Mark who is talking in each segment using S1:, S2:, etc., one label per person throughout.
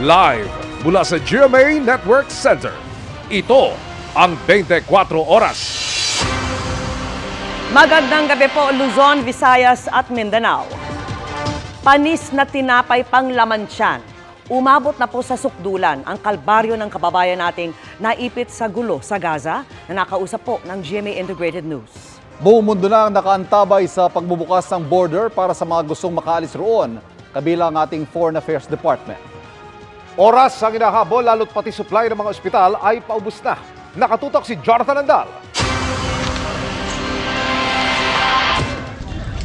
S1: Live mula sa GMA Network Center. Ito ang 24 Oras.
S2: Magandang gabi po Luzon, Visayas at Mindanao. Panis na tinapay panglaman tiyan. Umabot na po sa sukdulan ang kalbaryo ng kababayan nating naipit sa gulo sa Gaza na nakausap po ng GMA Integrated News.
S3: Buong mundo na nakaantabay sa pagbubukas ng border para sa mga gustong makaalis roon, kabilang ang ating Foreign Affairs Department.
S1: Oras ang inahabol lalo't pati supply ng mga ospital ay paubos na. Nakatutok si Jonathan Andal.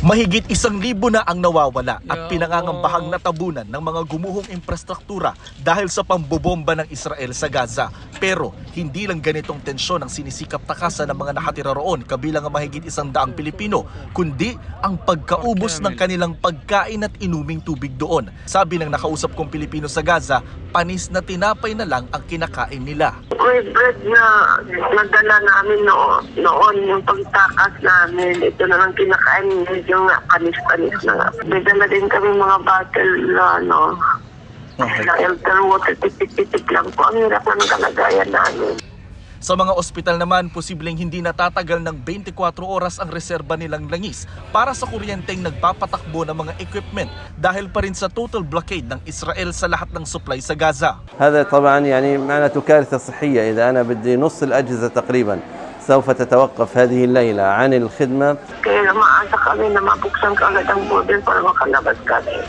S4: Mahigit 1,000 na ang nawawala at pinangangambahang natabunan ng mga gumuhong infrastruktura dahil sa pambobomba ng Israel sa Gaza. Pero hindi lang ganitong tensyon ang sinisikap takasan ng mga nakatira roon kabilang ang mahigit 100 Pilipino, kundi ang pagkaubos ng kanilang pagkain at inuming tubig doon. Sabi ng nakausap kong Pilipino sa Gaza, panis na tinapay na lang ang kinakain nila.
S5: May bread na nadala namin noon yung pagtakas namin. Ito na lang kinakain, medyo nga panis-panis na nga. May dala din kami mga bottle na filter water, tipik-tipik lang po. Ang hirap na ng kalagayan namin.
S4: Sa mga ospital naman, posibleng hindi natatagal ng 24 oras ang reserba nilang langis para sa kuryenteng nagpapatakbo ng mga equipment dahil pa rin sa total blockade ng Israel sa lahat ng supply sa Gaza.
S6: هذا طبعا يعني معناته كارثة صحية إذا أنا بدي نص الأجهزة تقريبا سوف تتوقف هذه الليلة عن الخدمة.
S5: Kaya maasa kami na mabuksan kaagad ang border para makalabas kami.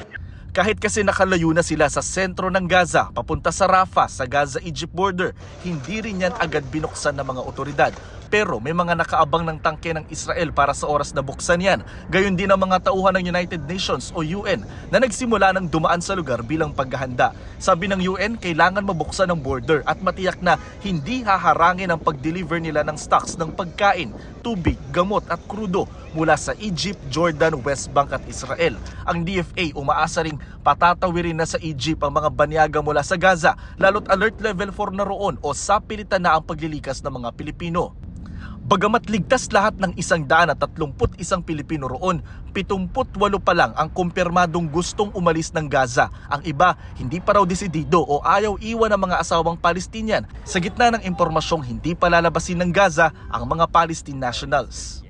S4: Kahit kasi nakalayo na sila sa sentro ng Gaza, papunta sa Rafah sa Gaza-Egypt border, hindi rin yan agad binuksan ng mga otoridad. Pero may mga nakaabang ng tangke ng Israel para sa oras na buksan yan. Gayon din ang mga tauhan ng United Nations o UN na nagsimula ng dumaan sa lugar bilang paghahanda. Sabi ng UN, kailangan mabuksan ang border at matiyak na hindi haharangin ang pag-deliver nila ng stocks ng pagkain, tubig, gamot at krudo mula sa Egypt, Jordan, West Bank at Israel. Ang DFA umaasa ring patatawirin na sa Egypt ang mga banyaga mula sa Gaza, lalo't alert level 4 na roon o sapilitan na ang paglilikas ng mga Pilipino. Bagamat ligtas lahat ng 131 Pilipino roon, 78 pa lang ang kumpirmadong gustong umalis ng Gaza. Ang iba, hindi pa raw desidido o ayaw iwan ng mga asawang Palestinian sa gitna ng impormasyong hindi pa lalabasin ng Gaza ang mga Palestine nationals.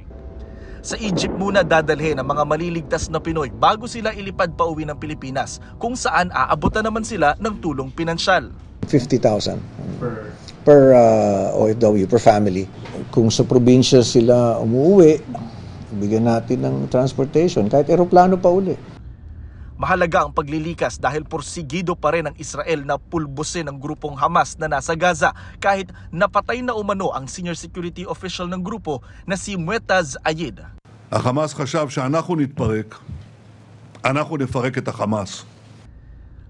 S4: Sa Egypt muna dadalhin ang mga maliligtas na Pinoy bago sila ilipad pa uwi ng Pilipinas, kung saan aabutan naman sila ng tulong pinansyal.
S7: 50,000 per OFW, per family. Kung sa probinsya sila umuwi, bigyan natin ng transportation, kahit eroplano pa uli.
S4: Mahalaga ang paglilikas dahil porsigido pa rin ang Israel na pulbusin ang grupong Hamas na nasa Gaza kahit napatay na umano ang senior security official ng grupo na si Muettaz Ayid.
S8: החמאס חשב שאנחנו נתפרק, אנחנו נפרק את החמאס.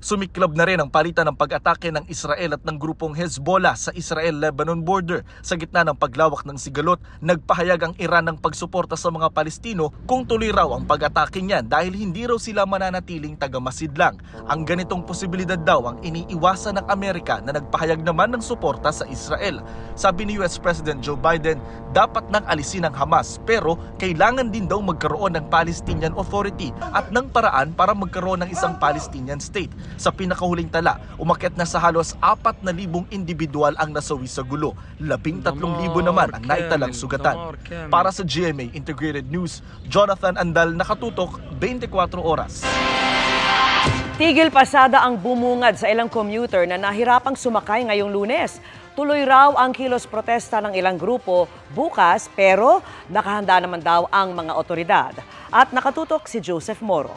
S4: Sumiklab na rin ang palitan ng pag-atake ng Israel at ng grupong Hezbollah sa Israel-Lebanon border. Sa gitna ng paglawak ng sigalot, nagpahayag ang Iran ng pagsuporta sa mga Palestino kung tuloy raw ang pag-atake niyan dahil hindi raw sila mananatiling tagamasidlang. Ang ganitong posibilidad daw ang iniiwasan ng Amerika na nagpahayag naman ng suporta sa Israel. Sabi ni US President Joe Biden, dapat nang alisin ang Hamas pero kailangan din daw magkaroon ng Palestinian Authority at ng paraan para magkaroon ng isang Palestinian state. Sa pinakahuling tala, umakyat na sa halos 4,000 individual ang nasawi sa gulo. 13,000 naman ang naitalang sugatan. Para sa GMA Integrated News, Jonathan Andal, nakatutok 24 oras.
S2: Tigil pasada ang bumungad sa ilang commuter na nahirapang sumakay ngayong Lunes. Tuloy raw ang kilos protesta ng ilang grupo bukas pero nakahanda naman daw ang mga otoridad. At nakatutok si Joseph Moro.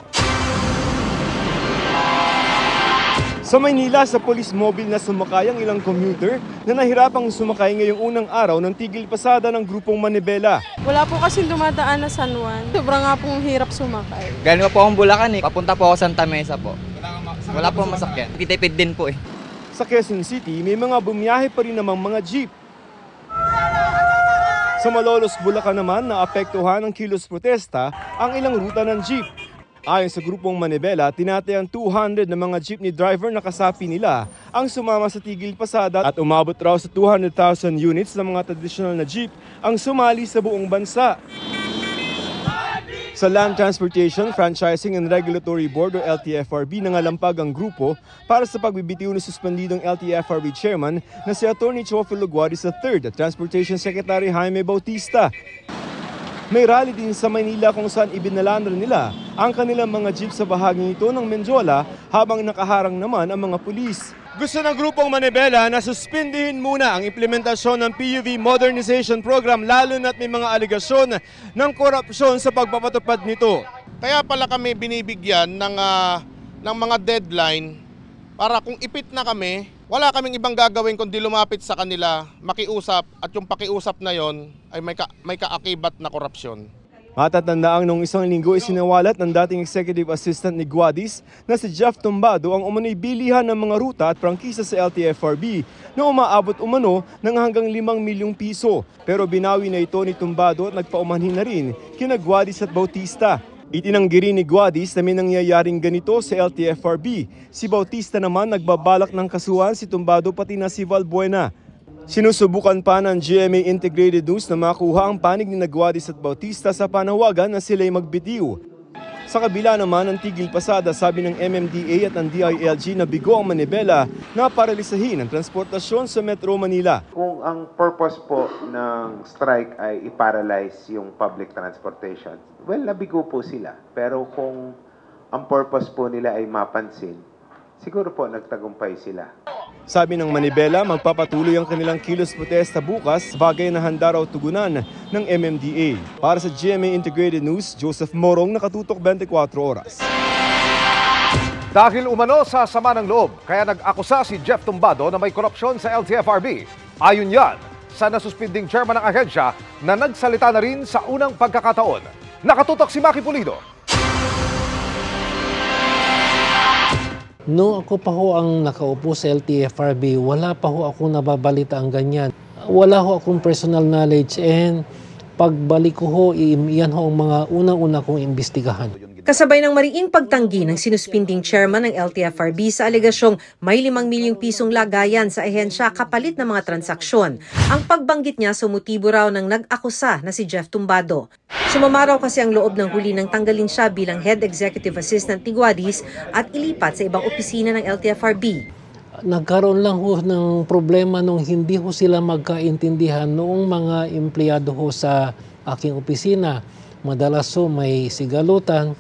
S9: Sa Maynila, sa police mobile na sumakay ang ilang commuter na nahirapang sumakay ngayong unang araw ng tigil pasada ng grupong Manibela.
S10: Wala po kasi dumadaan na San Juan. Sobrang nga pong hirap sumakay.
S11: Galing po akong Bulacan papunta po ako Santa Mesa po. Wala po masakyan. Pitipid din po
S9: Sa Quezon City, may mga bumiyahe pa rin namang mga jeep. Sa Malolos, Bulacan naman, naapektuhan ng kilos protesta ang ilang ruta ng jeep. Ayon sa grupong Manibela, tinatayang 200 na mga jeepney driver na kasapi nila ang sumama sa tigil pasada at umabot raw sa 200,000 units ng mga traditional na jeep ang sumali sa buong bansa. Sa Land Transportation, Franchising and Regulatory Board o LTFRB nangalampag ang grupo para sa pagbibitiw ni suspendidong LTFRB Chairman na si Atty. Teofilo Guadis III at Transportation Secretary Jaime Bautista. May rally din sa Maynila kung saan ibinalandra nila ang kanilang mga jeep sa bahaging ito ng Menjola habang nakaharang naman ang mga pulis. Gusto ng grupong Manibela na suspindihin muna ang implementasyon ng PUV Modernization Program lalo na't may mga aligasyon ng korupsyon sa pagpapatupad nito.
S12: Kaya pala kami binibigyan ng mga deadline para kung ipit na kami, wala kaming ibang gagawin kundi lumapit sa kanila, makiusap at yung pakiusap na yon ay may kaakibat na korupsyon.
S9: Matatandaang noong isang linggo isinawalat ng dating Executive Assistant ni Guadis na si Jeff Tumbado ang umano'y bilihan ng mga ruta at prangkisa sa LTFRB na umaabot umano ng hanggang 5 milyong piso. Pero binawi na ito ni Tumbado at nagpaumanhin na rin kina Guadis at Bautista. Itinanggi rin ni Guadis na may nangyayaring ganito sa LTFRB. Si Bautista naman nagbabalak ng kasuhan si Tumbado pati na si Valbuena. Sinusubukan pa ng GMA Integrated News na makuha ang panig ni Guadis at Bautista sa panawagan na sila'y magbitiw. Sa kabila naman ng tigil pasada, sabi ng MMDA at ng DILG na bigo ang Manibela na paralisahin ang transportasyon sa Metro Manila.
S13: Kung ang purpose po ng strike ay i-paralyze yung public transportation, well, nabigo po sila. Pero kung ang purpose po nila ay mapansin, siguro po nagtagumpay sila.
S9: Sabi ng Manibela, magpapatuloy ang kanilang kilos protesta bukas, bagay na handa raw tugunan ng MMDA. Para sa GMA Integrated News, Joseph Morong, nakatutok 24 oras.
S1: Dahil umano sa sama ng loob, kaya nag-akusa si Jeff Tumbado na may korupsyon sa LTFRB. Ayon yan sa nasuspinding chairman ng ahensya na nagsalita na rin sa unang pagkakataon. Nakatutok si Maki Pulido.
S14: Noong ako pa ho ang nakaupo sa LTFRB, wala pa ho ako nababalita ang ganyan. Wala ho akong personal knowledge and pagbalik ko ho, yan ho ang mga unang-una kong imbestigahan.
S15: Kasabay ng mariing pagtanggi ng sinuspinding chairman ng LTFRB sa alegasyong may 5 milyong pisong lagayan sa ahensya kapalit ng mga transaksyon. Ang pagbanggit niya sa motibo raw ng nag-akusa na si Jeff Tumbado. Sumama raw kasi ang loob ng huli nang tanggalin siya bilang head executive assistant ni Guadis at ilipat sa ibang opisina ng LTFRB.
S14: Nagkaroon lang ho ng problema nung hindi ho sila magkaintindihan noong mga empleyado ho sa aking opisina. Madalas ho may sigalutan.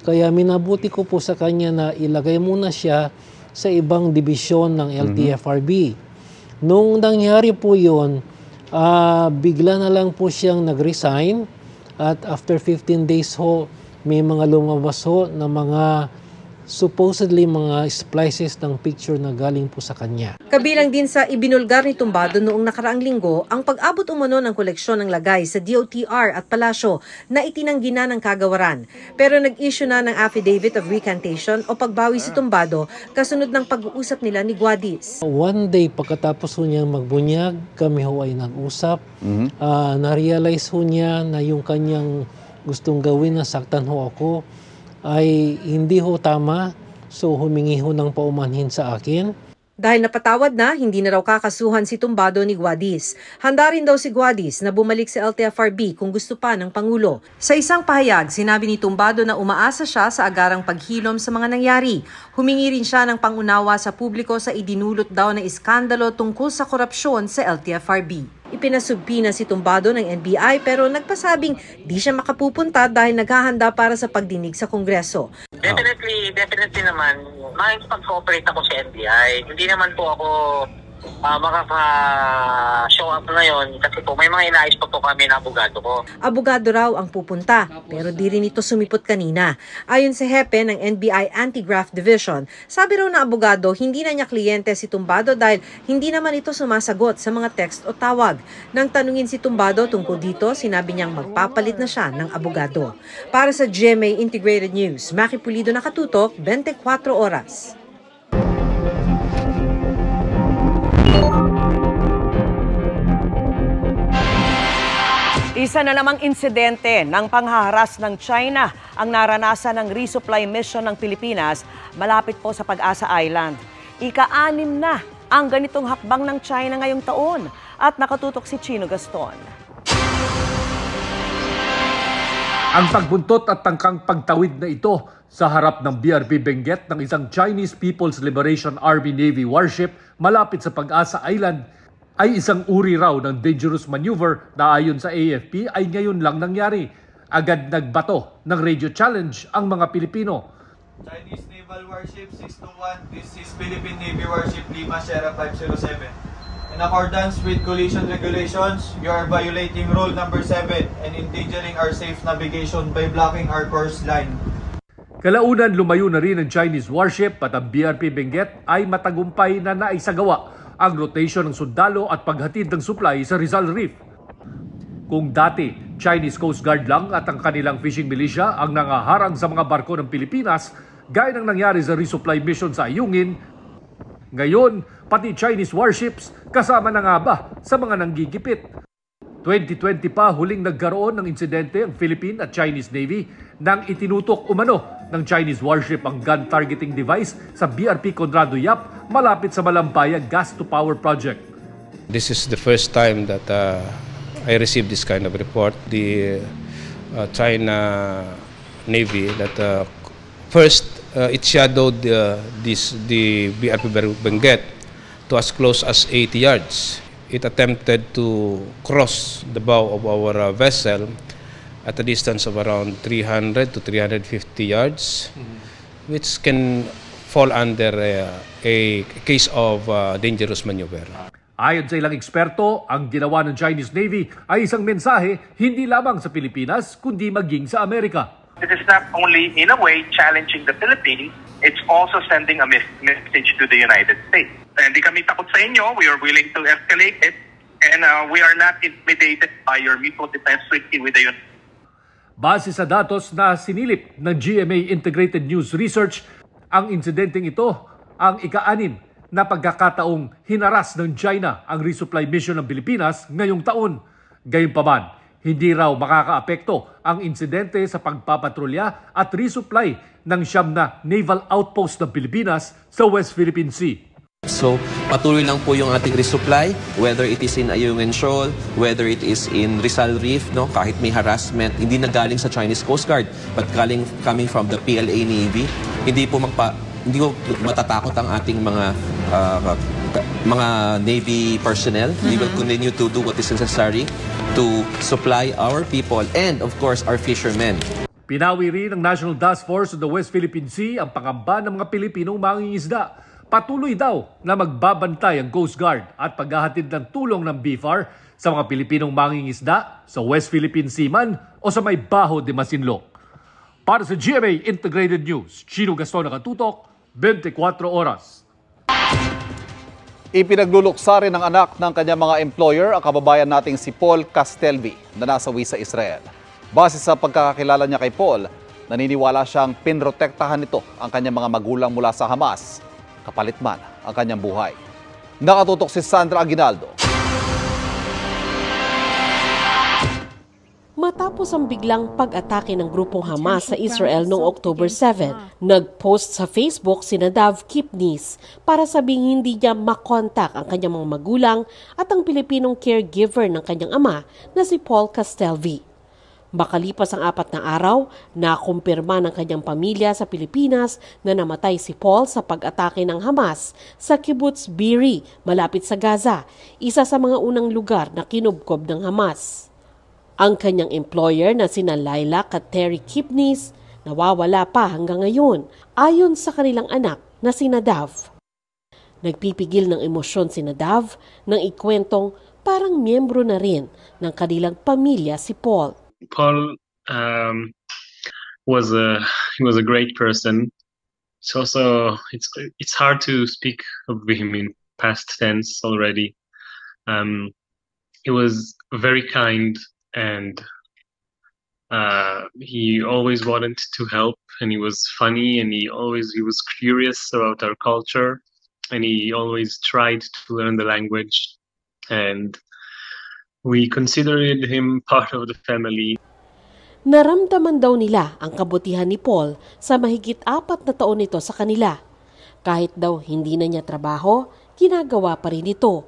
S14: Kaya minabuti ko po sa kanya na ilagay muna siya sa ibang dibisyon ng LTFRB. Nung nangyari po yun, bigla na lang po siyang nag-resign at after 15 days ho, may mga lumabas ho na mga supposedly mga splices ng picture na galing po sa kanya.
S15: Kabilang din sa ibinulgar ni Tumbado noong nakaraang linggo ang pag-abot umano ng koleksyon ng lagay sa DOTR at Palasyo na itinanggi na ng kagawaran. Pero nag-issue na ng affidavit of recantation o pagbawi si Tumbado kasunod ng pag-uusap nila ni Guadis.
S14: One day pagkatapos ho niya magbunyag, kami ho ay nag-usap. Na-realize ho niya na yung kanyang gustong gawin na saktan ho ako ay hindi ho tama, so humingi ho ng paumanhin sa akin.
S15: Dahil napatawad na, hindi na raw kakasuhan si Tumbado ni Guadis. Handa rin daw si Guadis na bumalik sa LTFRB kung gusto pa ng Pangulo. Sa isang pahayag, sinabi ni Tumbado na umaasa siya sa agarang paghilom sa mga nangyari. Humingi rin siya ng pangunawa sa publiko sa idinulot daw na iskandalo tungkol sa korupsyon sa LTFRB. Ipinasubpi na si Tumbado ng NBI pero nagpasabing di siya makapupunta dahil naghahanda para sa pagdinig sa Kongreso.
S16: Definitely naman, makikipag-cooperate ako sa NBI. Hindi naman po ako makaka-show up ngayon kasi po may mga inaayos pa po kami na abogado ko.
S15: Abogado raw ang pupunta pero di rin ito sumipot kanina. Ayon sa hepe ng NBI Anti-Graft Division, sabi raw na abogado hindi na niya kliyente si Tumbado dahil hindi naman ito sumasagot sa mga text o tawag. Nang tanungin si Tumbado tungkol dito, sinabi niyang magpapalit na siya ng abogado. Para sa GMA Integrated News, Maki Pulido, nakatutok 24 oras.
S2: Isa na namang insidente ng panghaharas ng China ang naranasan ng resupply mission ng Pilipinas malapit po sa Pag-asa Island. Ika-6 na ang ganitong hakbang ng China ngayong taon at nakatutok si Chino Gaston.
S17: Ang pagbuntot at tangkang pagtawid na ito sa harap ng BRP Benguet ng isang Chinese People's Liberation Army Navy warship malapit sa Pag-asa Island ay isang uri raw ng dangerous maneuver na ayon sa AFP ay ngayon lang nangyari. Agad nagbato ng radio challenge ang mga Pilipino.
S18: Chinese Naval Warship 621, this is Philippine Navy Warship Lima Sierra 507. In accordance with collision regulations, you are violating rule number 7 and endangering our safe navigation by blocking our course line.
S17: Kalaunan lumayo na rin ang Chinese warship at ang BRP Benguet ay matagumpay na naisagawa ang rotation ng sundalo at paghatid ng supply sa Rizal Reef. Kung dati Chinese Coast Guard lang at ang kanilang fishing militia ang nangaharang sa mga barko ng Pilipinas, gaya ng nangyari sa resupply mission sa Ayungin, ngayon pati Chinese warships kasama na nga ba sa mga nanggigipit. 2020 pa huling nagkaroon ng insidente ang Philippine at Chinese Navy nang itinutok umano ng Chinese warship ang gun targeting device sa BRP Conrado Yap malapit sa Malampaya Gas to Power Project.
S19: This is the first time that I received this kind of report. The China Navy that first it shadowed the BRP Benguet to as close as 80 yards. It attempted to cross the bow of our vessel at a distance of around 300 to 350 yards, which can fall under a case of dangerous maneuver.
S17: Ayon sa ilang eksperto, ang ginawa ng Chinese Navy ay isang mensahe hindi lamang sa Pilipinas kundi maging sa Amerika.
S20: It is not only in a way challenging the Philippines, it's also sending a message to the United States. Hindi kami takot sa inyo, we are willing to escalate it, and we are not intimidated by your mutual defense treaty with the United States.
S17: Base sa datos na sinilip ng GMA Integrated News Research, ang insidenteng ito ang ika-6 na pagkakataong hinaras ng China ang resupply mission ng Pilipinas ngayong taon. Gayunpaman, hindi raw makakaapekto ang insidente sa pagpapatrolya at resupply ng 9 na naval outpost ng Pilipinas sa West Philippine Sea.
S21: So, patuloy lang po yung ating resupply, whether it is in Ayungin Shoal, whether it is in Rizal Reef, no, kahit may harassment, hindi na galing sa Chinese Coast Guard, but coming from the PLA Navy, hindi po matatakot ang ating mga Navy personnel. We will continue to do what is necessary to supply our people and, of course, our fishermen.
S17: Pinawi rin ng National Task Force of the West Philippine Sea ang pangamba ng mga Pilipinong mangingisda. Patuloy daw na magbabantay ang Coast Guard at paghahatid ng tulong ng BFAR sa mga Pilipinong mangingisda sa West Philippine Sea man o sa may Baho de Masinloc. Para sa GMA Integrated News, Chino Gaston nakatutok, 24 oras.
S3: Ipinagluluksa rin ng anak ng kanyang mga employer ang kababayan nating si Paul Castelvi na nasawi sa Israel. Base sa pagkakakilala niya kay Paul, naniniwala siyang pinrotektahan nito ang kanyang mga magulang mula sa Hamas. Kapalit man ang kanyang buhay. Nakatutok si Sandra Aguinaldo.
S22: Matapos ang biglang pag-atake ng grupong Hamas sa Israel noong October 7, nag-post sa Facebook si Nadav Kipnis para sabing hindi niya makontak ang kanyang mga magulang at ang Pilipinong caregiver ng kanyang ama na si Paul Castelvi. Makalipas ang 4 na araw, nakumpirma ng kanyang pamilya sa Pilipinas na namatay si Paul sa pag-atake ng Hamas sa Kibbutz Be'eri, malapit sa Gaza, isa sa mga unang lugar na kinubkob ng Hamas. Ang kanyang employer na sina Lilac at Terry Kipnis, nawawala pa hanggang ngayon, ayon sa kanilang anak na si Nadav. Nagpipigil ng emosyon si Nadav nang ikwentong parang miyembro na rin ng kanilang pamilya si Paul.
S23: Paul was a great person. It's hard to speak of him in past tense already. He was very kind and he always wanted to help, and he was funny, and he was curious about our culture, and he always tried to learn the language, and we considered him part of the family.
S22: Naramdaman daw nila ang kabutihan ni Paul sa mahigit 4 na taon nito sa kanila. Kahit daw hindi na niya trabaho, ginagawa pa rin ito.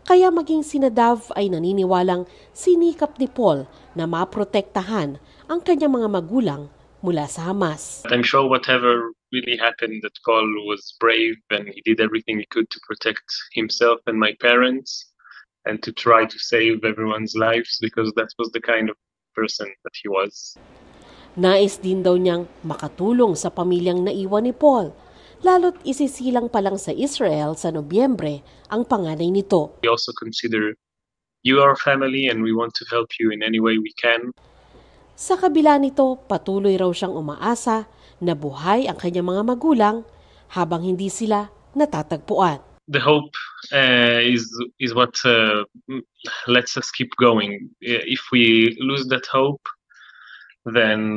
S22: Kaya maging si Nadav ay naniniwalang sinikap ni Paul na maprotektahan ang kanyang mga magulang mula sa Hamas.
S23: I'm sure whatever really happened, that Paul was brave and he did everything he could to protect himself and my parents and to try to save everyone's lives because that was the kind of person that he was.
S22: Nais din daw niyang makatulong sa pamilyang naiwan ni Paul, lalo't isisilang pa lang sa Israel sa Nobyembre ang panganay nito.
S23: We also consider you our family and we want to help you in any way we can.
S22: Sa kabila nito, patuloy raw siyang umaasa na buhay ang kanyang mga magulang habang hindi sila natatagpuan.
S23: The hope is what lets us keep going. If we lose that hope, then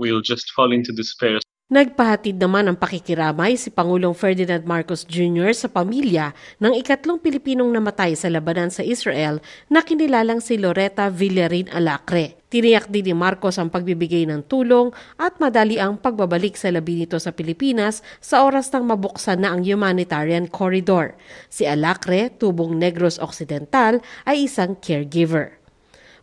S23: we'll just fall into despair.
S22: Nagpahatid naman ng pakikiramay si Pangulong Ferdinand Marcos Jr. sa pamilya ng ikatlong Pilipinong namatay sa labanan sa Israel na kinilalang si Loretta Villarin Alacre. Tiniyak din ni Marcos ang pagbibigay ng tulong at madali ang pagbabalik sa labi nito sa Pilipinas sa oras nang mabuksan na ang humanitarian corridor. Si Alacre, tubong Negros Occidental, ay isang caregiver.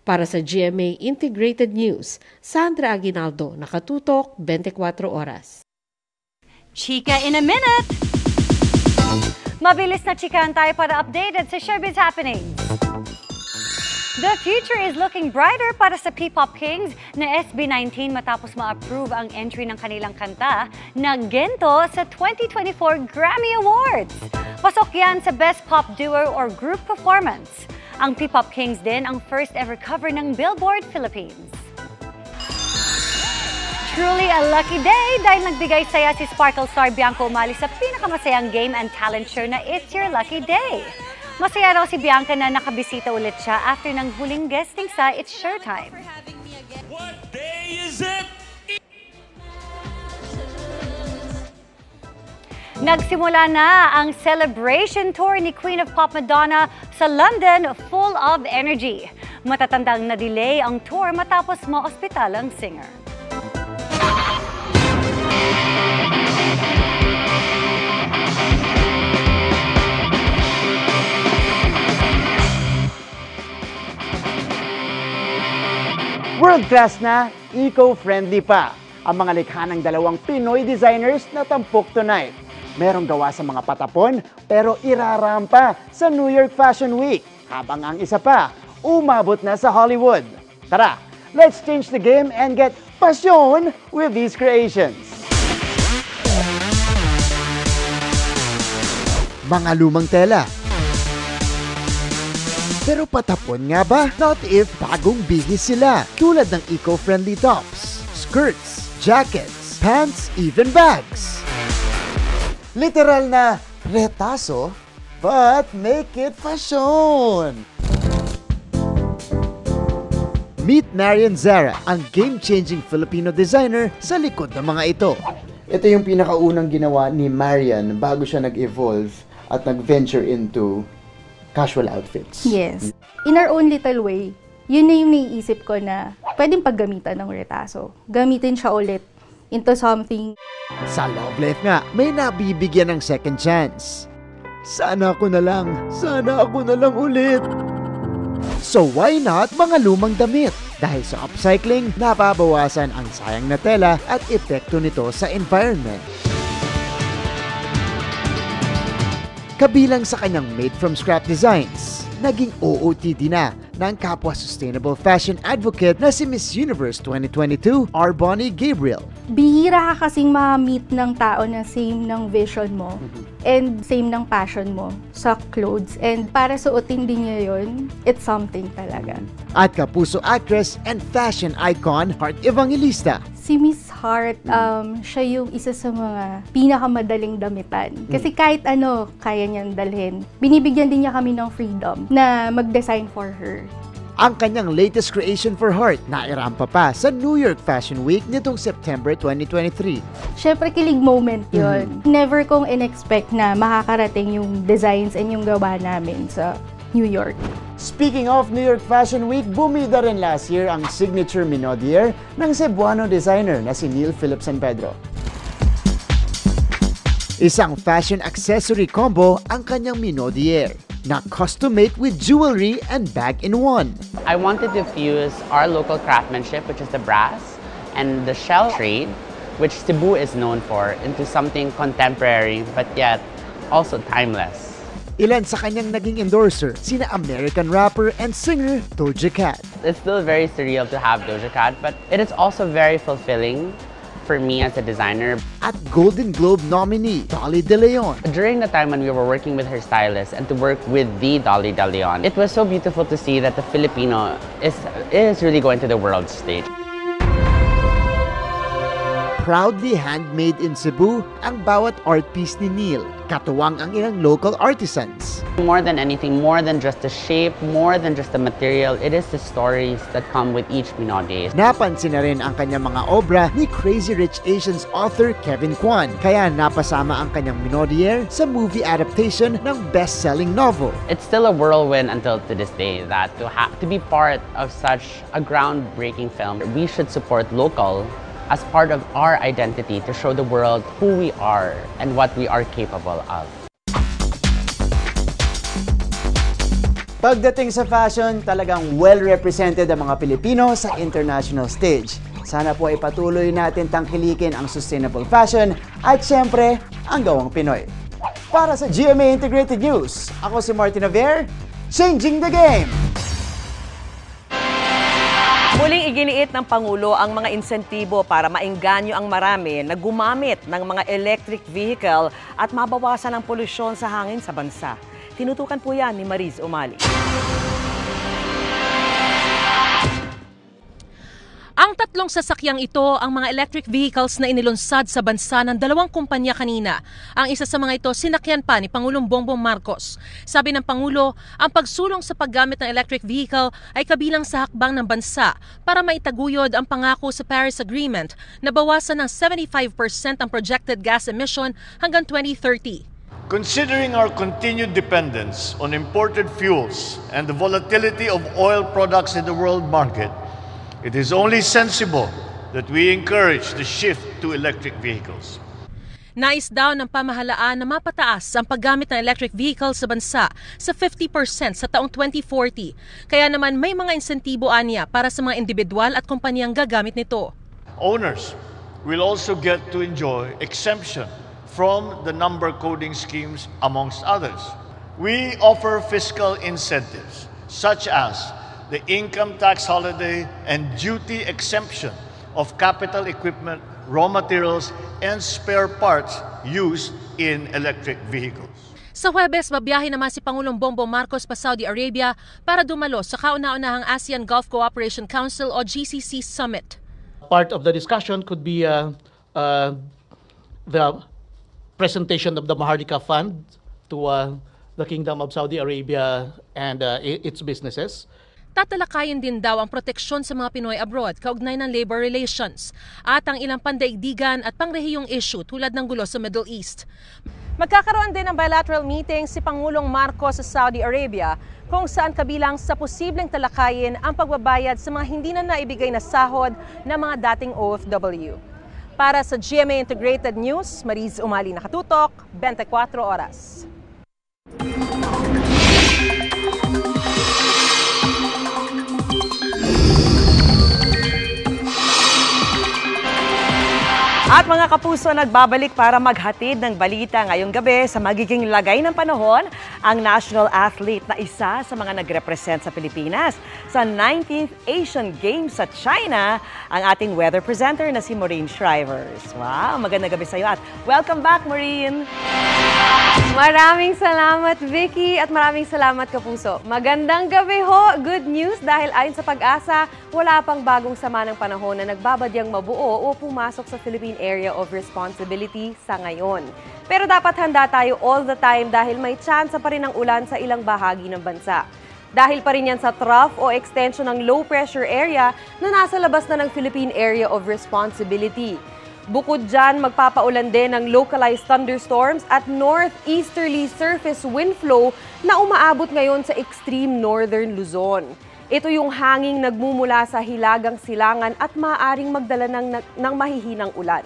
S22: Para sa GMA Integrated News, Sandra Aguinaldo, nakatutok 24 oras.
S5: Chika in a minute! Mabilis na chikahan tayo para updated sa showbiz happenings. The future is looking brighter para sa P-Pop Kings na SB19 matapos ma-approve ang entry ng kanilang kanta na Gento sa 2024 Grammy Awards. Pasok yan sa Best Pop Duo or Group Performance. Ang P-Pop Kings din ang first ever cover ng Billboard Philippines. Truly a lucky day dahil nagbigay saya si Sparkle star Bianca Umali sa pinakamasayang game and talent show na It's Your Lucky Day. Masaya raw si Bianca na nakabisita ulit siya after ng huling guesting sa It's Showtime.
S6: What day is it?
S5: Nagsimula na ang celebration tour ni Queen of Pop Madonna sa London, full of energy. Matatandang na-delay ang tour matapos ma-ospital ang singer.
S7: World-class na, eco-friendly pa ang mga likha ng dalawang Pinoy designers na tampok tonight. Merong gawa sa mga patapon pero irarampa sa New York Fashion Week habang ang isa pa umabot na sa Hollywood. Tara, let's change the game and get passion with these creations. Mga lumang tela. Pero patapon nga ba? Not if bagong bihis sila tulad ng eco-friendly tops, skirts, jackets, pants, even bags. Literal na retaso, but make it fashion! Meet Marian Zara, ang game-changing Filipino designer sa likod ng mga ito.
S24: Ito yung pinakaunang ginawa ni Marian bago siya nag-evolve at nag-venture into casual outfits.
S25: Yes. In our own little way, yun na yung naiisip ko na pwedeng paggamitan ng retaso. Gamitin siya ulit into something.
S7: Sa love life nga, may nabibigyan ng second chance. Sana ako na lang ulit. So why not mga lumang damit? Dahil sa upcycling, nababawasan ang sayang na tela at epekto nito sa environment. Kabilang sa kanyang made from scrap designs, naging OOTD na ng kapwa sustainable fashion advocate na si Miss Universe 2022, R. Bonnie Gabriel.
S25: Bihira ka kasing ma-meet ng tao na same ng vision mo and same ng passion mo sa clothes. And para suotin din niya yun, it's something talaga.
S7: At kapuso actress and fashion icon, Heart Evangelista.
S25: Si Miss Heart, siya yung isa sa mga pinakamadaling damitan. Kasi kahit ano, kaya niyang dalhin. Binibigyan din niya kami ng freedom na mag-design for her.
S7: Ang kanyang latest creation for Heart na irampa pa sa New York Fashion Week nitong September 2023.
S25: Siyempre, kilig moment yun. Never kong in-expect na makakarating yung designs and yung gawa namin sa New York.
S7: Speaking of New York Fashion Week, bumida rin last year ang signature minodier ng Cebuano designer na si Neil Philip San Pedro. Isang fashion accessory combo ang kanyang minodier.
S24: na custom-made with jewelry and bag-in-one.
S4: I wanted to fuse our local craftsmanship, which is the brass, and the shell trade, which Cebu is known for, into something contemporary but yet also timeless.
S24: Ilan sa kanyang naging endorser, sina American rapper and singer Doja Cat.
S4: It's still very surreal to have Doja Cat, but it is also very fulfilling for me as a designer.
S24: At Golden Globe nominee, Dolly De Leon.
S4: During the time when we were working with her stylist and to work with the Dolly De Leon, it was so beautiful to see that the Filipino is really going to the world stage.
S24: Proudly handmade in Cebu ang bawat art piece ni Neil. Katuwang ang ilang local artisans.
S4: More than anything, more than just the shape, more than just the material, it is the stories that come with each Minode.
S24: Napansin na rin ang kanyang mga obra ni Crazy Rich Asians author Kevin Kwan. Kaya napasama ang kanyang Minodier sa movie adaptation ng best-selling novel.
S4: It's still a whirlwind until to this day that to be part of such a groundbreaking film, we should support local as part of our identity to show the world who we are and what we are capable of.
S7: Pagdating sa fashion, talagang well-represented ang mga Pilipino sa international stage. Sana po ay patuloy natin tangkilikin ang sustainable fashion at syempre, ang gawang Pinoy. Para sa GMA Integrated News, ako si Martin Javier, changing the game!
S2: Muling iginiit ng Pangulo ang mga insentibo para maengganyo ang marami na gumamit ng mga electric vehicle at mabawasan ang polusyon sa hangin sa bansa. Tinutukan po yan ni Mariz Umali.
S8: Ang tatlong sasakyang ito ang mga electric vehicles na inilunsad sa bansa ng dalawang kumpanya kanina. Ang isa sa mga ito sinakyan pa ni Pangulong Bongbong Marcos. Sabi ng Pangulo, ang pagsulong sa paggamit ng electric vehicle ay kabilang sa hakbang ng bansa para maitaguyod ang pangako sa Paris Agreement na bawasan ng 75% ang projected gas emission hanggang 2030.
S10: Considering our continued dependence on imported fuels and the volatility of oil products in the world market, it is only sensible that we encourage the shift to electric vehicles.
S8: Nais daw ng pamahalaan na mapataas ang paggamit ng electric vehicles sa bansa sa 50% sa taong 2040. Kaya naman may mga insentibo aniya para sa mga individual at kumpanyang gagamit nito.
S10: Owners will also get to enjoy exemption from the number coding schemes, amongst others. We offer fiscal incentives such as the income tax holiday and duty exemption of capital equipment, raw materials, and spare parts used in electric vehicles.
S8: Sa Huwebes, babiyahe naman si Pangulong Bongbong Marcos pa Saudi Arabia para dumalo sa kauna-unahang ASEAN Gulf Cooperation Council o GCC Summit.
S11: Part of the discussion could be the presentation of the Maharlika Fund to the Kingdom of Saudi Arabia and its businesses.
S8: Tatalakayin din daw ang proteksyon sa mga Pinoy abroad kaugnay ng labor relations at ang ilang pandaigdigan at pangrehiyong issue tulad ng gulo sa Middle East. Magkakaroon din ng bilateral meeting si Pangulong Marcos sa Saudi Arabia kung saan kabilang sa posibleng talakayin ang pagbabayad sa mga hindi na naibigay na sahod ng mga dating OFW. Para sa GMA Integrated News, Mariz Umali nakatutok, 24 oras.
S2: At mga kapuso, nagbabalik para maghatid ng balita ngayong gabi sa magiging lagay ng panahon ang national athlete na isa sa mga nagrepresent sa Pilipinas sa 19th Asian Games sa China, ang ating weather presenter na si Maureen Shrivers. Wow, magandang gabi sa iyo at welcome back, Maureen!
S12: Maraming salamat, Vicky, at maraming salamat, kapuso. Magandang gabi ho! Good news dahil ayon sa Pag-asa, wala pang bagong sama ng panahon na nagbabadyang mabuo o pumasok sa Philippine Area of Responsibility sa ngayon. Pero dapat handa tayo all the time dahil may tsansa pa rin ng ulan sa ilang bahagi ng bansa. Dahil pa rin yan sa trough o extension ng low pressure area na nasa labas na ng Philippine Area of Responsibility. Bukod dyan, magpapaulan din ng localized thunderstorms at northeasterly surface wind flow na umaabot ngayon sa extreme northern Luzon. Ito yung hanging nagmumula sa hilagang silangan at maaaring magdala ng mahihinang ulan.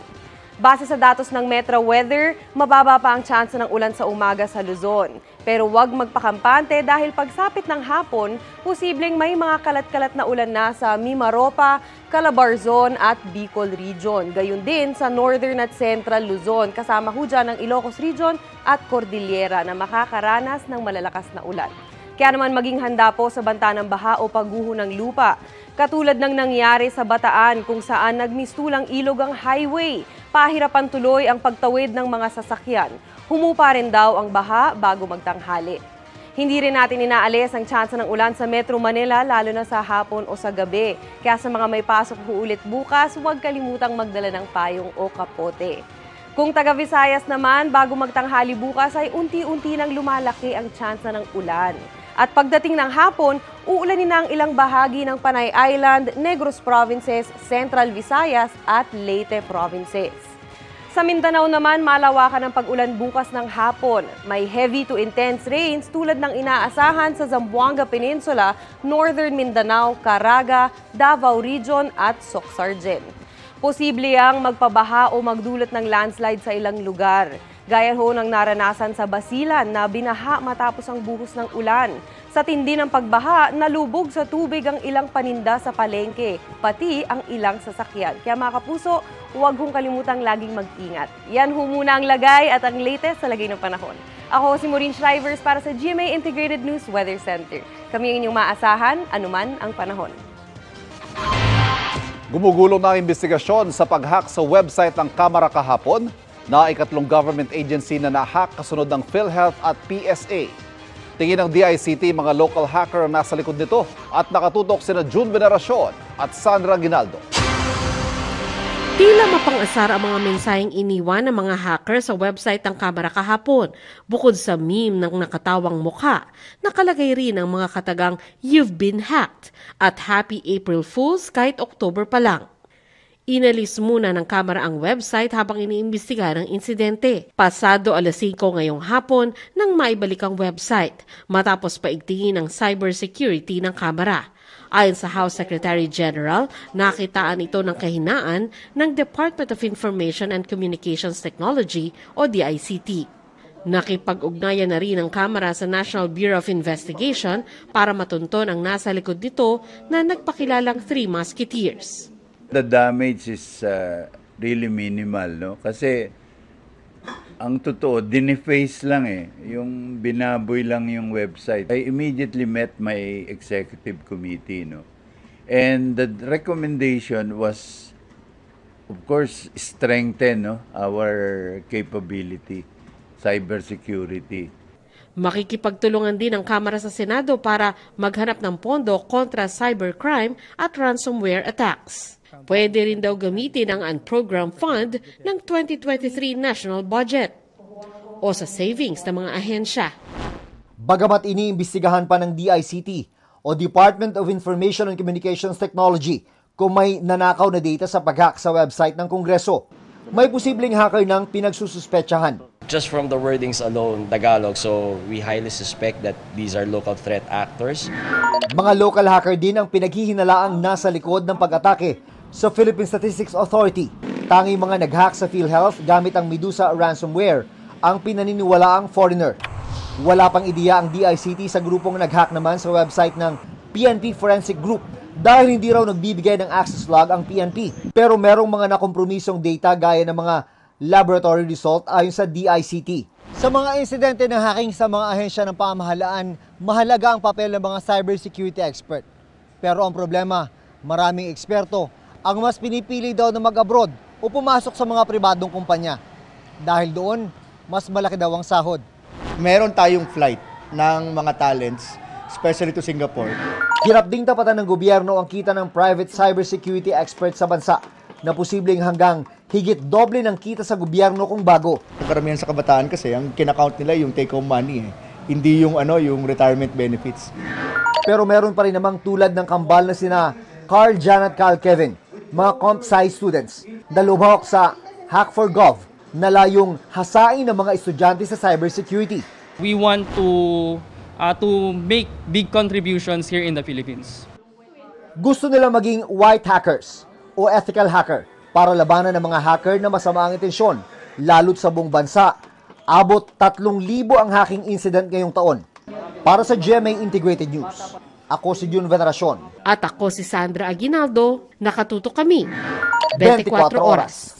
S12: Base sa datos ng Metro Weather, mababa pa ang tsansa ng ulan sa umaga sa Luzon. Pero huwag magpakampante dahil pagsapit ng hapon, posibleng may mga kalat-kalat na ulan na sa Mimaropa, Calabarzon at Bicol Region. Gayon din sa Northern at Central Luzon, kasama ho dyan ng Ilocos Region at Cordillera na makakaranas ng malalakas na ulan. Kaya naman maging handa po sa banta ng baha o pagguho ng lupa. Katulad ng nangyari sa Bataan kung saan nagmistulang ilog ang highway. Pahirapan tuloy ang pagtawid ng mga sasakyan. Humupa rin daw ang baha bago magtanghali. Hindi rin natin inaalis ang tsansa ng ulan sa Metro Manila lalo na sa hapon o sa gabi. Kaya sa mga may pasok uulit bukas, huwag kalimutang magdala ng payong o kapote. Kung taga Visayas naman, bago magtanghali bukas ay unti-unti nang lumalaki ang tsansa ng ulan. At pagdating ng hapon, uulanin na ang ilang bahagi ng Panay Island, Negros Provinces, Central Visayas at Leyte Provinces. Sa Mindanao naman, malawakan ang pag-ulan bukas ng hapon. May heavy to intense rains tulad ng inaasahan sa Zamboanga Peninsula, Northern Mindanao, Caraga, Davao Region at Socsargen. Posible ang magpabaha o magdulot ng landslide sa ilang lugar. Gaya ho ng naranasan sa Basilan na binaha matapos ang buhos ng ulan. Sa tindi ng pagbaha, nalubog sa tubig ang ilang paninda sa palengke, pati ang ilang sasakyan. Kaya mga kapuso, huwag hong kalimutang laging mag-ingat. Yan ho muna ang lagay at ang latest sa lagay ng panahon. Ako si Maureen Shrivers para sa GMA Integrated News Weather Center. Kami ang inyong maasahan, anuman ang panahon.
S3: Gumugulong na ang investigasyon sa pag-hack sa website ng Kamara kahapon na ikatlong government agency na na-hack kasunod ng PhilHealth at PSA. Tingin ng DICT, mga local hacker ang nasa likod nito at nakatutok sina June Veneracion at Sandra Ginaldo.
S22: Tila mapang-asar ang mga mensaheng iniwan ng mga hacker sa website ng Kamara kahapon. Bukod sa meme ng nakatawang mukha, nakalagay rin ang mga katagang "You've been hacked" at "Happy April Fools" kahit October pa lang. Inalis muna ng Kamara ang website habang iniimbestigahan ang insidente. Pasado 5:00 ngayong hapon nang maibalik ang website matapos paigtingin ang cybersecurity ng Kamara. Ayon sa House Secretary General, nakitaan ito ng kahinaan ng Department of Information and Communications Technology o DICT. Nakipag-ugnayan na rin ang Kamara sa National Bureau of Investigation para matunton ang nasa likod nito na nagpakilalang Three Musketeers.
S1: The damage is really minimal, no? Kasi ang totoo, diniface lang yung binaboy lang yung website. I immediately met my executive committee, no? And the recommendation was, of course, strengthen, no, our capability, cybersecurity.
S22: Makikipagtulungan din ang Kamara sa Senado para maghanap ng pondo kontra cybercrime at ransomware attacks. Pwede rin daw gamitin ang unprogrammed fund ng 2023 national budget o sa savings ng mga ahensya.
S9: Bagamat iniimbestigahan pa ng DICT o Department of Information and Communications Technology kung may nanakaw na data sa pag-hack sa website ng Kongreso, may posibleng hacker ng pinagsususpetsahan.
S13: Just from the wordings alone, Tagalog, so we highly suspect that these are local threat actors.
S9: Mga local hacker din ang pinaghihinalaang nasa likod ng pag-atake sa Philippine Statistics Authority. Tanging mga nag-hack sa PhilHealth gamit ang Medusa ransomware ang pinaniniwalaang foreigner. Wala pang ideya ang DICT sa grupong nag-hack naman sa website ng PNP Forensic Group dahil hindi raw nagbibigay ng access log ang PNP. Pero merong mga nakompromisong data gaya ng mga laboratory result ayon sa DICT. Sa mga insidente ng hacking sa mga ahensya ng pamahalaan, mahalaga ang papel ng mga cybersecurity expert. Pero ang problema, maraming eksperto ang mas pinipili daw na mag-abroad o pumasok sa mga pribadong kumpanya. Dahil doon, mas malaki daw ang sahod.
S14: Meron tayong flight ng mga talents, especially to Singapore.
S9: Hirap ding tapatan ng gobyerno ang kita ng private cybersecurity expert sa bansa na posibleng hanggang higit doble ng kita sa gobyerno kung bago.
S14: Karamihan sa kabataan kasi, ang kinakount nila yung take-home money, hindi yung retirement benefits.
S9: Pero meron pa rin namang tulad ng kambal na sina Carl, Jan at Carl Kevin, mga comp-sci students na lumahok sa Hack4Gov na layong hasain ng mga estudyante sa cybersecurity.
S16: We want to make big contributions here in the Philippines.
S9: Gusto nila maging white hackers o ethical hacker para labanan ng mga hacker na masama ang intensyon, lalo't sa buong bansa. Abot 3,000 ang hacking incident ngayong taon. Para sa GMA Integrated News, ako si Jun Veneracion.
S22: At ako si Sandra Aguinaldo. Nakatutok kami 24 oras.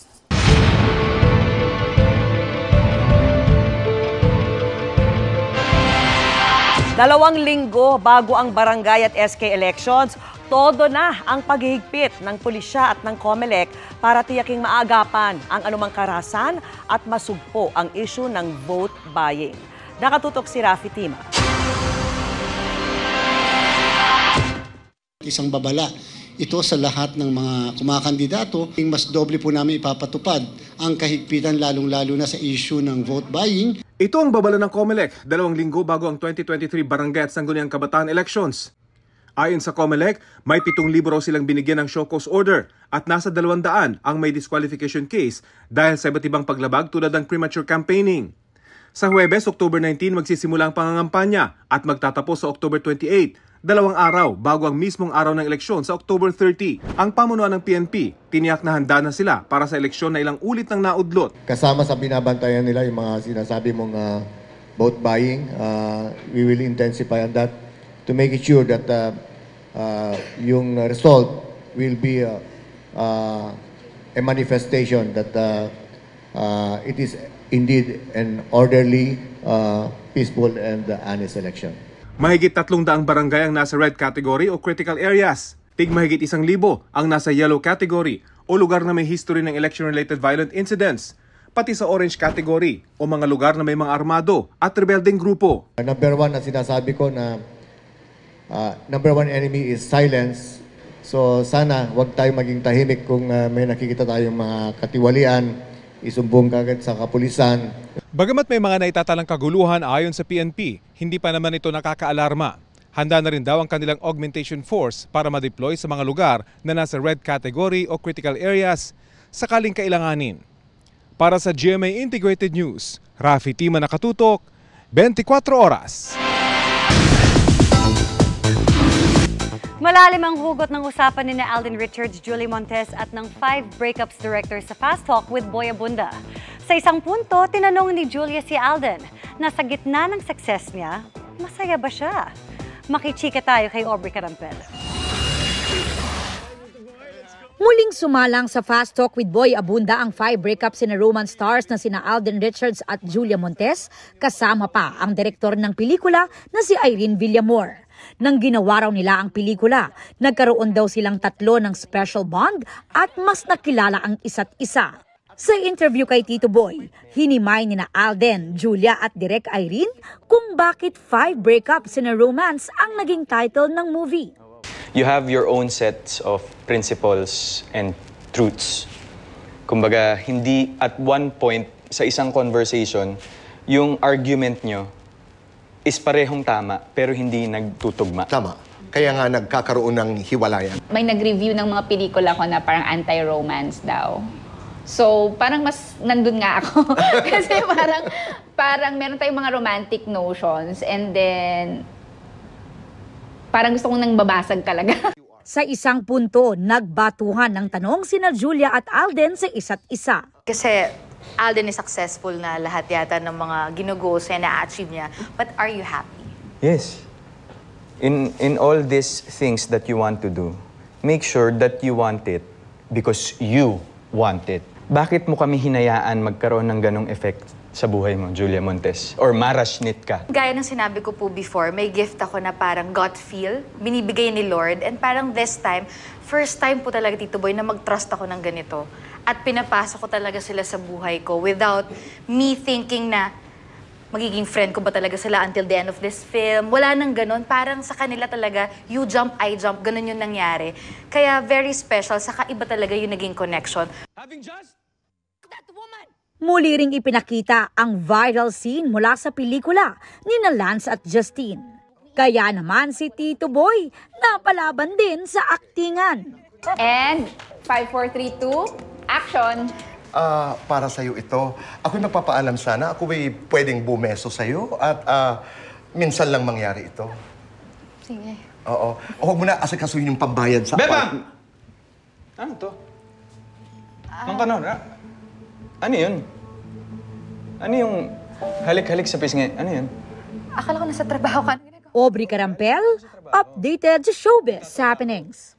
S2: Dalawang linggo bago ang barangay at SK elections, todo na ang paghihigpit ng pulisya at ng COMELEC para tiyaking maagapan ang anumang karahasan at masugpo ang issue ng vote buying. Nakatutok si Rafi Tima.
S15: Isang babala ito sa lahat ng mga kumakandidato. Mas doble po namin ipapatupad ang kahigpitan lalong-lalo na sa issue ng vote buying.
S18: Ito ang babala ng COMELEC 2 linggo bago ang 2023 Barangay at Sangguniang Kabataan elections. Ayon sa COMELEC, may 7,000 raw silang binigyan ng show cause order at nasa 200 ang may disqualification case dahil sa iba't ibang paglabag tulad ng premature campaigning. Sa Huwebes, October 19, magsisimula ang pangangampanya at magtatapos sa October 28, 2 araw bago ang mismong araw ng eleksyon sa October 30. Ang pamunuan ng PNP, tiniyak na handa na sila para sa eleksyon na ilang ulit ng naudlot.
S14: Kasama sa binabantayan nila yung mga sinasabi mong vote buying. We will intensify on that to make it sure that yung result will be a manifestation that it is indeed an orderly, peaceful and honest election.
S18: Mahigit 300 barangay ang nasa red category o critical areas. Tig mahigit 1,000 ang nasa yellow category o lugar na may history ng election-related violent incidents. Pati sa orange category o mga lugar na may mga armado at rebeldeng grupo.
S14: Number one na sinasabi ko na number one enemy is silence. So sana wag tayo maging tahimik kung may nakikita tayong mga katiwalian, isumbong kagad sa kapulisan.
S19: Bagamat may mga naitatalang kaguluhan ayon sa PNP, hindi pa naman ito nakakaalarma. Handa na rin daw ang kanilang augmentation force para ma-deploy sa mga lugar na nasa red category o critical areas sakaling kailanganin. Para sa GMA Integrated News, Rafi Tima, nakatutok, 24 oras.
S5: Malalim ang hugot ng usapan ni Alden Richards, Julia Montes at ng 5 breakups director sa Fast Talk with Boy Abunda. Sa isang punto, tinanong ni Julia si Alden na sa gitna ng success niya, masaya ba siya? Makichika tayo kay Aubrey Carampel.
S20: Muling sumalang sa Fast Talk with Boy Abunda ang 5 breakups sina romance stars na sina Alden Richards at Julia Montes, kasama pa ang direktor ng pelikula na si Irene Villamor. Nang ginawa raw nila ang pelikula, nagkaroon daw silang 3 ng special bond at mas nakilala ang isa't isa. Sa interview kay Tito Boy, hinimay ni na Alden, Julia at Direk Irene kung bakit 5 breakups in a romance ang naging title ng movie.
S21: You have your own sets of principles and truths. Kumbaga, hindi at one point sa isang conversation, yung argument nyo is parehong tama pero hindi nagtutugma.
S26: Tama. Kaya nga nagkakaroon ng hiwalayan.
S27: May nag-review ng mga pelikula ko na parang anti-romance daw. So, parang mas nandun nga ako. Kasi parang meron tayong mga romantic notions and then parang gusto kong nang babasag talaga.
S20: Sa isang punto, nagbatuhan ng tanong sina Julia at Alden sa isa't isa.
S28: Kasi Alden is successful na lahat yata ng mga ginugoals niya, na-achieve niya. But are you happy?
S21: Yes. In all these things that you want to do, make sure that you want it because you want it. Bakit mo kami hinayaan magkaroon ng ganong effect sa buhay mo, Julia Montes? Or marashnit ka?
S28: Gaya ng sinabi ko po before, may gift ako na parang gut feel, binibigay ni Lord. And parang this time, first time po talaga, Tito Boy, na mag-trust ako ng ganito. At pinapasok ko talaga sila sa buhay ko without me thinking na magiging friend ko ba talaga sila until the end of this film. Wala nang ganon. Parang sa kanila talaga, you jump, I jump. Ganon yung nangyari. Kaya very special. Saka iba talaga yung naging connection.
S20: Muli ring ipinakita ang viral scene mula sa pelikula ni Lance at Justine. Kaya naman si Tito Boy napalaban din sa aktingan.
S27: And 5, 4, 3, 2, action!
S26: Para sa'yo ito. Ako nagpapaalam sana. Ako ay pwedeng bumeso sa'yo at minsan lang mangyari ito.
S27: Sige.
S26: Oo. O huwag mo na asikasuhin yung pambayad sa...
S21: Bebang! Ano to? Mang Kanor, ano yun? Ano yung halik-halik sa pisngi? Ano yun?
S28: Akala ko nasa trabaho ka.
S20: Aubrey Carampel, updated sa Showbiz Happenings.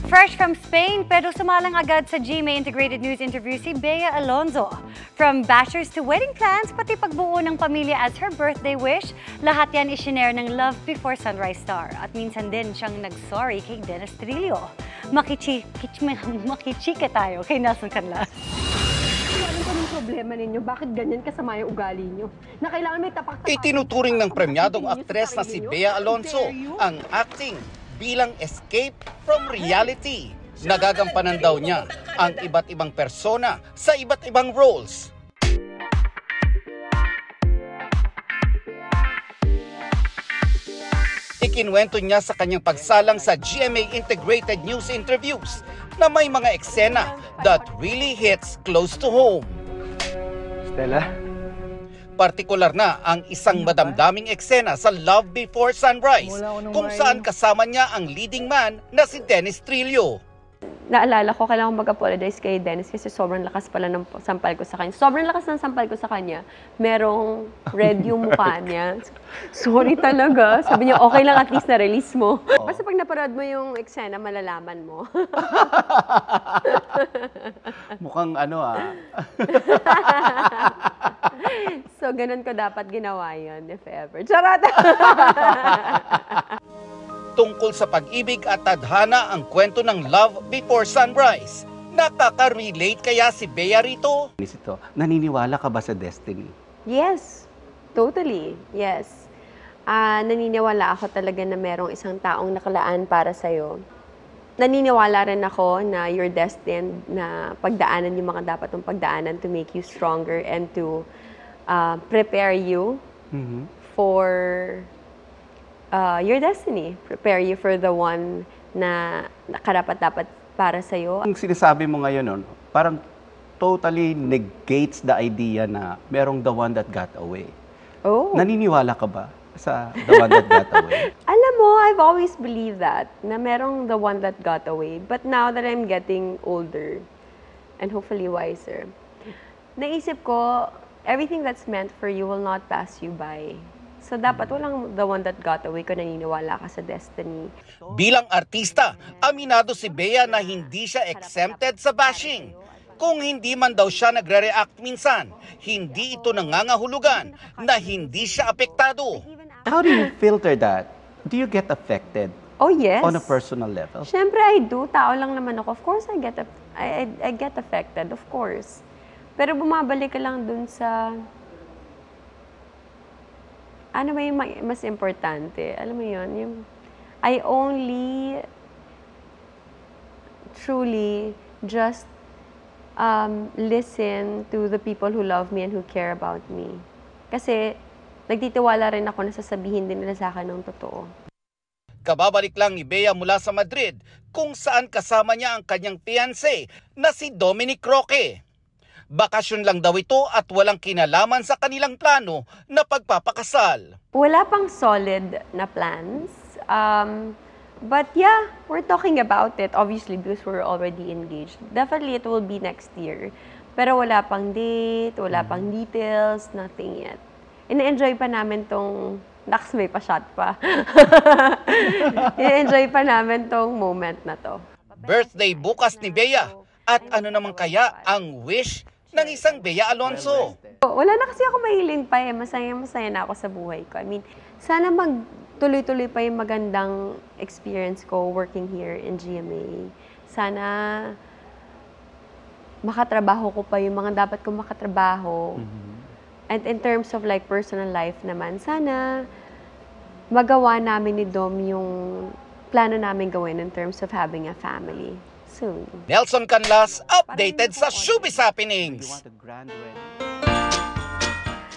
S5: Fresh from Spain, pero sumalang agad sa GMA Integrated News interview si Bea Alonzo. From bashers to wedding plans, pati pagbuo ng pamilya as her birthday wish, lahat yan isinare ng Love Before Sunrise star. At minsan din siyang nag-sorry kay Dennis Trillo. Makichika tayo kay Nelson Canlas.
S4: Ano pa yung problema ninyo? Bakit ganyan kasama yung ugali nyo? Na kailangan may tapak-tapak.
S6: Itinuturing ng premyadong aktres na si Bea Alonzo ang acting bilang escape from reality. Nagagampanan daw niya ang iba't ibang persona sa iba't ibang roles. Ikinwento niya sa kanyang pagsalang sa GMA Integrated News interviews na may mga eksena that really hits close to home.
S7: Stella?
S6: Partikular na ang isang madamdaming eksena sa Love Before Sunrise kung saan kasama niya ang leading man na si Dennis Trillo.
S4: Naalala ko, kailangan ko mag-apologize kay Dennis kasi sobrang lakas pala ng sampal ko sa kanya. Sobrang lakas ng sampal ko sa kanya. Merong red yung mukha niya. Sorry talaga. Sabi niya, okay lang at least na-release mo. Basta pag naparod mo yung eksena, malalaman mo.
S7: Mukhang
S4: So, ganun ko dapat ginawa yun, if ever. Charot!
S6: Tungkol sa pag-ibig at tadhana ang kwento ng Love Before Sunrise. Nakaka-relate kaya si Bea rito?
S7: Naniniwala ka ba sa destiny?
S4: Yes, totally. Yes. Naniniwala ako talaga na merong isang taong nakalaan para sa'yo. Naniniwala rin ako na you're destined na pagdaanan yung mga dapat mong pagdaanan to make you stronger and to prepare you for your destiny. Prepare you for the one na karapat-dapat para sa'yo.
S7: Ang sinasabi mo ngayon, parang totally negates the idea na merong the one that got away.
S4: Oh.
S7: Naniniwala ka ba sa the one that got away?
S4: Alam mo, I've always believed that, na merong the one that got away. But now that I'm getting older and hopefully wiser, naisip ko, everything that's meant for you will not pass you by. So dapat walang the one that got away kung naniniwala ka sa destiny.
S6: Bilang artista, aminado si Bea na hindi siya exempted sa bashing. Kung hindi man daw siya nagre-react minsan, hindi ito nangangahulugan na hindi siya apektado.
S7: How do you filter that? Do you get affected?
S4: Oh yes.
S7: On a personal level?
S4: Siyempre I do. Tao lang naman ako. Of course I get affected, of course. Pero bumabalik ka lang dun sa ano ba yung mas importante? Alam mo yun, yung I only truly just listen to the people who love me and who care about me. Kasi nagtitiwala rin ako na sasabihin din nila sa akin ng totoo.
S6: Kababalik lang ni Bea mula sa Madrid kung saan kasama niya ang kanyang fiancé na si Dominic Roque. Bakasyon lang daw ito at walang kinalaman sa kanilang plano na pagpapakasal.
S4: Wala pang solid na plans. But yeah, we're talking about it, obviously, because we're already engaged. Definitely, it will be next year. Pero wala pang date, wala pang details, nothing yet. Ina-enjoy pa namin tong... Naks, may pa-shot pa. Ina-enjoy pa namin tong moment na to.
S6: Birthday bukas ni Bea. At ano naman kaya ang wish ng isang Bea Alonzo?
S4: Wala na kasi ako mahiling pa eh. Masaya na ako sa buhay ko. I mean, sana magtuloy-tuloy pa yung magandang experience ko working here in GMA. Sana makatrabaho ko pa yung mga dapat kong makatrabaho. And in terms of like personal life naman, sana magawa namin ni Dom yung plano namin gawin in terms of having a family. Soon.
S6: Nelson Canlas, updated sa Showbiz Happenings.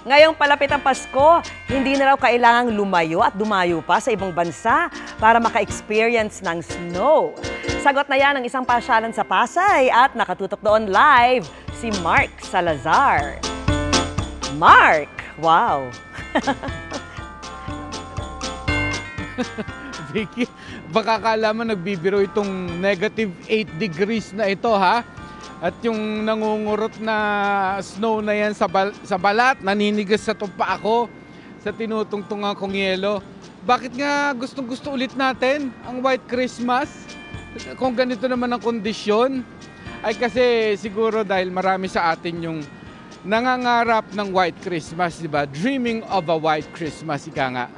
S2: Ngayong palapit ang Pasko, hindi na raw kailangang lumayo at dumayo pa sa ibang bansa para maka-experience ng snow. Sagot na yan ng isang pasyalan sa Pasay at nakatutok doon live si Mark Salazar. Mark! Wow!
S8: Vicky. Baka akala mo nagbibiro itong negative 8 degrees na ito, ha? At yung nangungurot na snow na yan sa balat, naninigas sa tupa ako sa tinutungtungan kong yelo. Bakit nga gustong-gusto ulit natin ang White Christmas? Kung ganito naman ang kondisyon, ay kasi siguro dahil marami sa atin yung nangangarap ng White Christmas, di ba? Dreaming of a White Christmas, ika nga.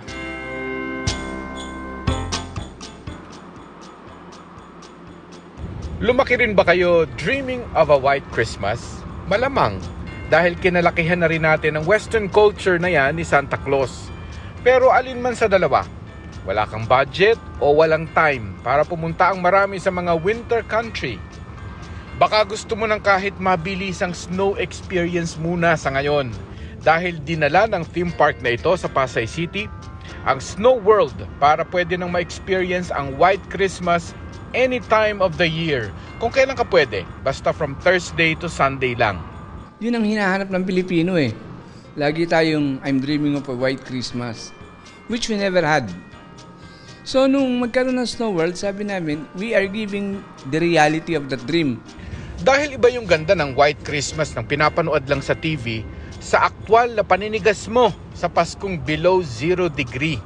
S10: Lumaki rin ba kayo dreaming of a White Christmas? Malamang, dahil kinalakihan na rin natin ang Western culture na yan ni Santa Claus. Pero alin man sa dalawa, wala kang budget o walang time para pumunta ang marami sa mga winter country. Baka gusto mo ng kahit mabilisang snow experience muna sa ngayon dahil dinala ng theme park na ito sa Pasay City ang Snow World para pwede nang ma-experience ang White Christmas any time of the year. Kung kailan ka pwede, basta from Thursday to Sunday lang.
S11: Yun ang hinahanap ng Pilipino eh. Lagi tayong I'm dreaming of a White Christmas, which we never had. So nung magkaroon ng Snow World, sabi namin, we are giving the reality of that dream.
S10: Dahil iba yung ganda ng White Christmas ng pinapanood lang sa TV sa aktwal na paninigas mo sa Paskong below 0 degree.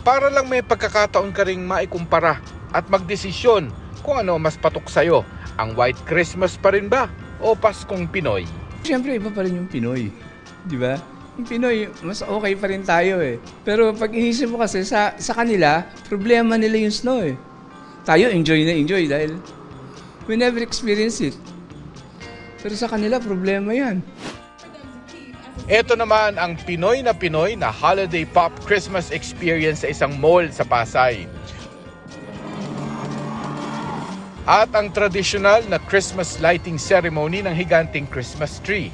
S10: Para lang may pagkakataon ka ring maikumpara at magdesisyon kung ano mas patok sa'yo, ang White Christmas pa rin ba o Paskong Pinoy?
S11: Siyempre iba pa rin yung Pinoy, di ba? Yung Pinoy, mas okay pa rin tayo eh. Pero pag inisip mo kasi sa kanila, problema nila yung snow eh. Tayo enjoy na enjoy dahil we never experience it. Pero sa kanila, problema yan.
S10: Ito naman ang Pinoy na holiday pop Christmas experience sa isang mall sa Pasay. At ang tradisyonal na Christmas lighting ceremony ng higanting Christmas tree.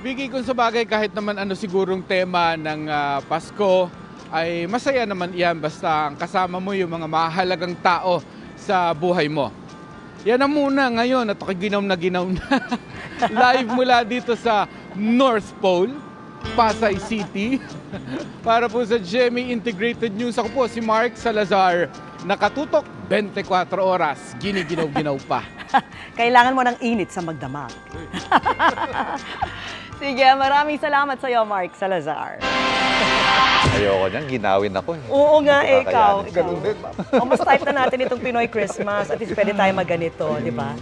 S8: Bigay kung sa bagay kahit naman ano sigurong tema ng Pasko, ay masaya naman iyan basta ang kasama mo yung mga mahalagang tao sa buhay mo. Yan na muna ngayon at ginaw na live mula dito sa North Pole, Pasay City. Para po sa GMA Integrated News, ako po si Mark Salazar. Nakatutok 24 oras, giniginaw-ginaw pa.
S2: Kailangan mo ng init sa magdamag. Sige, maraming salamat sa iyo, Mark Salazar.
S3: Ayoko niyan, ginawin ako.
S2: Oo nga, ikaw.
S3: Ganun din, ma'am.
S2: O, mas type na natin itong Pinoy Christmas at least pwede tayo magganito, di ba?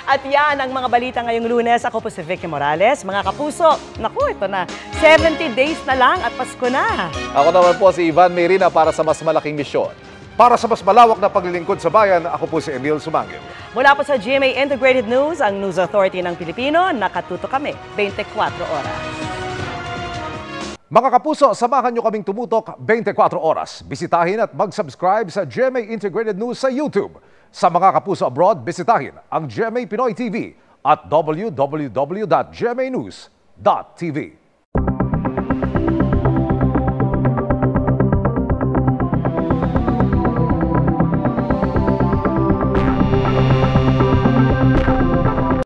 S2: At yan ang mga balita ngayong Lunes. Ako po si Vicky Morales. Mga kapuso, naku, ito na. 70 days na lang at Pasko na.
S3: Ako naman po si Ivan Mayrina para sa mas malaking misyon.
S12: Para sa mas malawak na paglilingkod sa bayan, ako po si Emil Sumangil.
S2: Mula po sa GMA Integrated News, ang News Authority ng Pilipino, nakatuto kami 24 oras.
S12: Mga kapuso, samahan nyo kaming tumutok 24 oras. Bisitahin at mag-subscribe sa GMA Integrated News sa YouTube. Sa mga kapuso abroad, bisitahin ang GMA Pinoy TV at www.gmanews.tv.